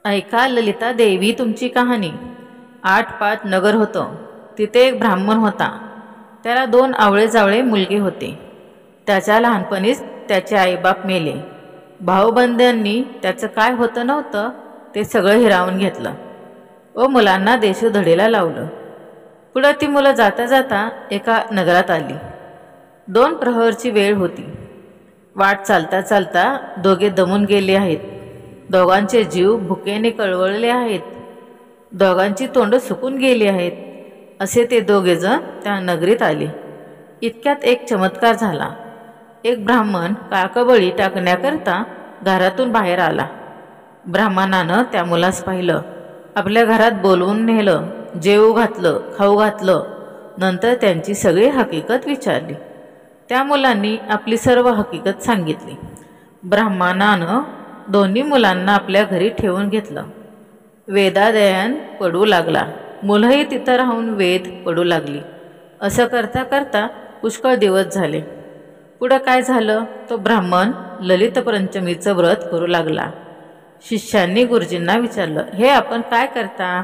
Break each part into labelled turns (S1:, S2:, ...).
S1: ऐका ललिता देवी तुमची कहाणी। 8-5 नगर होतं। तिथे एक ब्राह्मण होता। त्याला 2 आवळे-जावळे मुलगे होते। त्याच्या लहानपणीच त्याचे आईबाप मेले। भाऊबंधांनी त्याचं काय होतं नव्हतं ते सगळं हिरावून घेतलं व मुलांना देशोधडीला लावलं। पुढे ती मुलं जाता जाता एका नगरात आली। 2 प्रहरची वेळ होती। वाट चालता चालता दोघे दमून गेले आहेत। दोघांचे जीव भुकेने कळवळले आहेत। दोघांची तोंड सुकून गेली आहेत। असे ते दोघेजण त्या नगरीत आले। इतक्यात एक चमत्कार झाला। एक ब्राह्मण काकबळी टाकण्याकरता घरातून बाहेर आला। ब्राह्मणानं त्या मुलास पाहिलं, आपल्या घरात बोलवून नेलं, जेवू घातलं, खाऊ घातलं। नंतर त्यांची सगळी हकीकत विचारली। त्या मुलांनी आपली सर्व हकीकत सांगितली। ब्राह्मणानं दोन्ही मुलांना आपल्या घरी ठेवून घेतलं। वेदाध्ययन पडू लागला। मुलंही तिथं राहून वेद पडू लागली। असं करता करता पुष्कळ दिवस झाले। पुढं काय झालं, तो ब्राह्मण ललित पंचमीचं व्रत करू लागला। शिष्यांनी गुरुजींना विचारलं, हे आपण काय करता?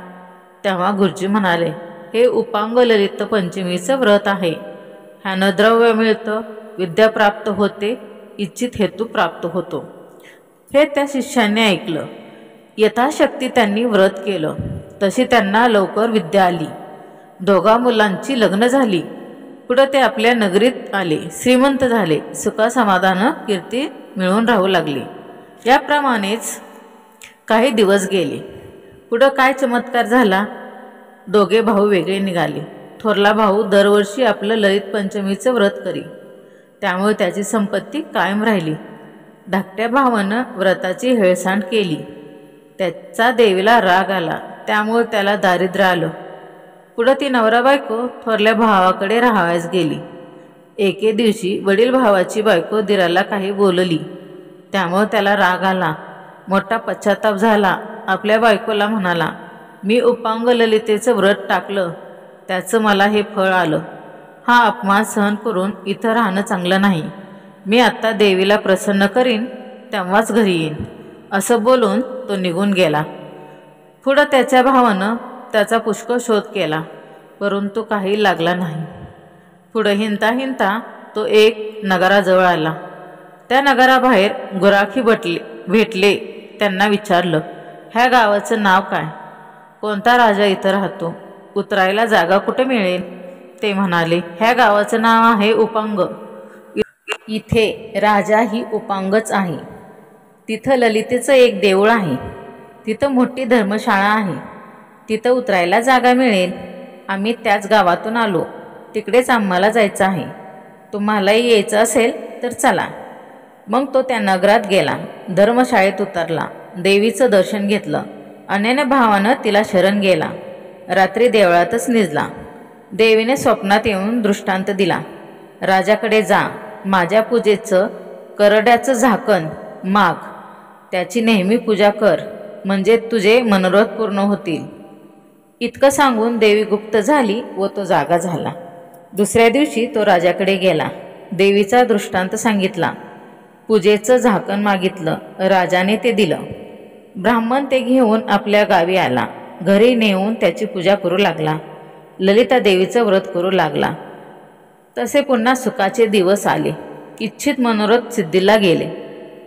S1: तेव्हा गुरुजी म्हणाले, हे उपांग ललित पंचमीचं व्रत आहे। ह्यानं द्रव्य मिळतं, विद्या प्राप्त होते, इच्छित हेतू प्राप्त होतो। हे त्या शिष्यांनी ऐकलं। यथाशक्ती त्यांनी व्रत केलं। तशी त्यांना लवकर विद्या आली। 2 मुलांची लग्न झाली। पुढे ते आपल्या नगरीत आले, श्रीमंत झाले, सुखासमाधान कीर्ती मिळून राहू लागले। याप्रमाणेच काही दिवस गेले। पुढे काय चमत्कार झाला, 2 भाऊ वेगळे निघाले। थोरला भाऊ दरवर्षी आपलं ललित पंचमीचं व्रत करी, त्यामुळे त्याची संपत्ती कायम राहिली। धाकट्या भावानं व्रताची हेळसांड केली। त्याचा देवीला राग आला, त्यामुळे त्याला दारिद्र्य आलं। पुढे ती नवरा बायको थोरल्या भावाकडे राहावयास गेली। एके दिवशी वडील भावाची बायको दिराला काही बोलली, त्यामुळे त्याला राग आला, मोठा पश्चाताप झाला। आपल्या बायकोला म्हणाला, मी उपांग ललितेचं व्रत टाकलं, त्याचं मला हे फळ आलं। हा अपमान सहन करून इथं राहणं चांगलं नाही। मी आता देवीला प्रसन्न करीन, तेव्हाच घरी येईन। असं बोलून तो निघून गेला। पुढं त्याच्या भावानं त्याचा पुष्कळ शोध केला, परंतु काही लागला नाही। पुढं हिंडता हिंडता तो एक नगराजवळ आला। त्या नगराबाहेर गुराखी भेटले। त्यांना विचारलं, ह्या गावाचं नाव काय? कोणता राजा इथं राहतो? उतरायला जागा कुठे मिळेल? ते म्हणाले, ह्या गावाचं नाव आहे उपांग। इथे राजा ही उपांगच आहे। तिथं ललितेचं एक देऊळ आहे। तिथं मोठी धर्मशाळा आहे। तिथं उतरायला जागा मिळेल। आम्ही त्याच गावातून आलो, तिकडेच आम्हाला जायचं आहे। तुम्हालाही यायचं असेल तर चला। मग तो त्या नगरात गेला, धर्मशाळेत उतरला, देवीचं दर्शन घेतलं। अन्यान्य भावानं तिला शरण गेला। रात्री देवळातच निजला। देवीने स्वप्नात येऊन दृष्टांत दिला, राजाकडे जा, माझ्या पूजेचं करड्याचं झाकण माग, त्याची नेहमी पूजा कर, म्हणजे तुझे मनोरथ पूर्ण होतील। इतकं सांगून देवी गुप्त झाली व तो जागा झाला। दुसऱ्या दिवशी तो राजाकडे गेला, देवीचा दृष्टांत सांगितला, पूजेचं झाकण मागितलं। राजाने ते दिलं। ब्राह्मण ते घेऊन आपल्या गावी आला। घरी नेऊन त्याची पूजा करू लागला। ललिता देवीचं व्रत करू लागला। तसे पुन्हा सुखाचे दिवस आले। इच्छित मनोरथ सिद्धीला गेले।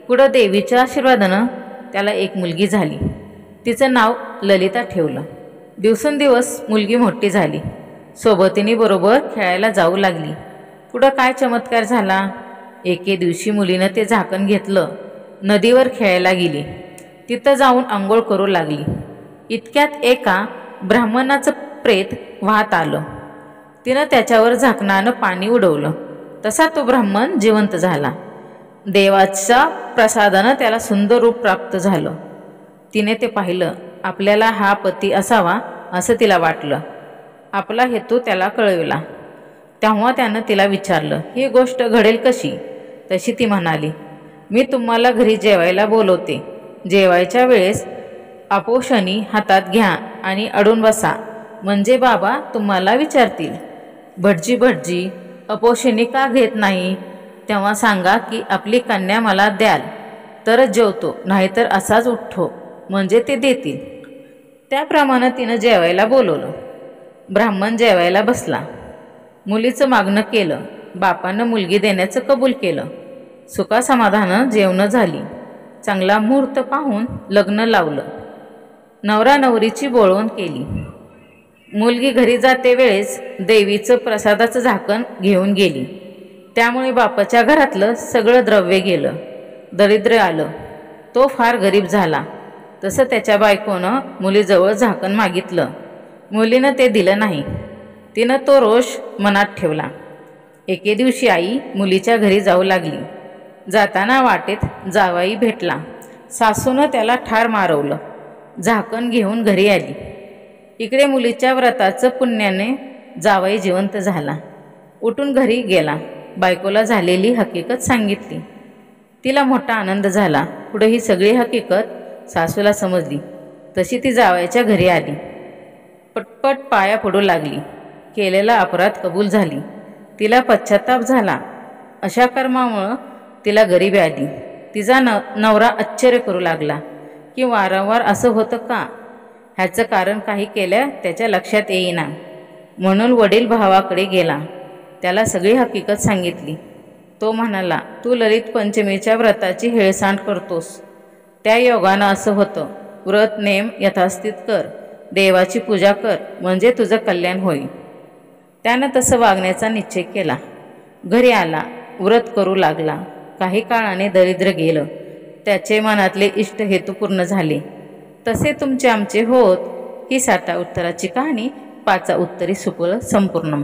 S1: पुढं देवीच्या आशीर्वादानं त्याला एक मुलगी झाली। तिचं नाव ललिता ठेवलं। दिवसेंदिवस मुलगी मोठी झाली। सोबतिनीबरोबर खेळायला जाऊ लागली। पुढं काय चमत्कार झाला, एके दिवशी मुलीनं ते झाकण घेतलं, नदीवर खेळायला गेली। तिथं जाऊन आंघोळ करू लागली। इतक्यात एका ब्राह्मणाचं प्रेत वाहत आलं। तिनं त्याच्यावर झाकणानं पाणी उडवलं, तसा तो ब्राह्मण जिवंत झाला। देवाच्या प्रसादानं त्याला सुंदर रूप प्राप्त झालं। तिने ते पाहिलं, आपल्याला हा पती असावा असं तिला वाटलं। आपला हेतू त्याला कळविला। तेव्हा त्यानं तिला विचारलं, ही गोष्ट घडेल कशी? तशी ती म्हणाली, मी तुम्हाला घरी जेवायला बोलवते, जेवायच्या वेळेस आपोशनी हातात घ्या आणि अडून बसा, म्हणजे बाबा तुम्हाला विचारतील, भटजी भटजी आपोशनी का घेत नाही? तेव्हा सांगा की आपली कन्या मला द्याल तरच जेवतो, नाहीतर असाच उठतो। म्हणजे ते देतील. त्याप्रमाणे तिनं जेवायला बोलवलं. ब्राह्मण जेवायला बसला. मुलीचं मागणं केलं. बापानं मुलगी देण्याचं कबूल केलं. सुखासमाधानं जेवणं झाली. चांगला मुहूर्त पाहून लग्न लावलं. नवरा नवरीची बोळवण केली. मुलगी घरी जाते वेळेस देवीचं प्रसादाचं झाकण घेऊन गेली. त्यामुळे बापाच्या घरातलं सगळं द्रव्य गेलं. दरिद्र आलं. तो फार गरीब झाला. तसं त्याच्या बायकोनं मुलीजवळ झाकण मागितलं. मुलीनं ते दिलं नाही. तिनं तो रोष मनात ठेवला. एके दिवशी आई मुलीच्या घरी जाऊ लागली. जाताना वाटेत जावाई भेटला. सासूनं त्याला ठार मारवलं. झाकण घेऊन घरी आली. इकडे मुलीच्या व्रताचं पुण्याने जावाई जिवंत झाला. उठून घरी गेला. बायकोला झालेली हकीकत सांगितली. तिला मोठा आनंद झाला. पुढे ही सगळी हकीकत सासूला समजली. तशी ती जावायच्या घरी आली. पटपट पाया पडू लागली. केलेला अपराध कबूल झाली. तिला पश्चाताप झाला. अशा कर्मामुळं तिला गरिबी आली. तिचा नवरा आश्चर्य करू लागला की वारंवार असं होतं का. ह्याचं कारण काही केल्या त्याच्या लक्षात येईना. म्हणून वडील भावाकडे गेला. त्याला सगळी हकीकत सांगितली. तो म्हणाला, तू ललित पंचमीच्या व्रताची हेळसांड करतोस. त्या योगानं असं होतं. व्रत नेम यथास्थित कर. देवाची पूजा कर म्हणजे तुझं कल्याण होईल. त्यानं तसं वागण्याचा निश्चय केला. घरी आला. व्रत करू लागला. काही काळाने दरिद्र गेलं. त्याचे मनातले इष्ट हेतू पूर्ण झाले. तसे तुमचे आमचे होत. ही 7 उत्तराची कहाणी 5 उत्तरी सुफळ संपूर्ण.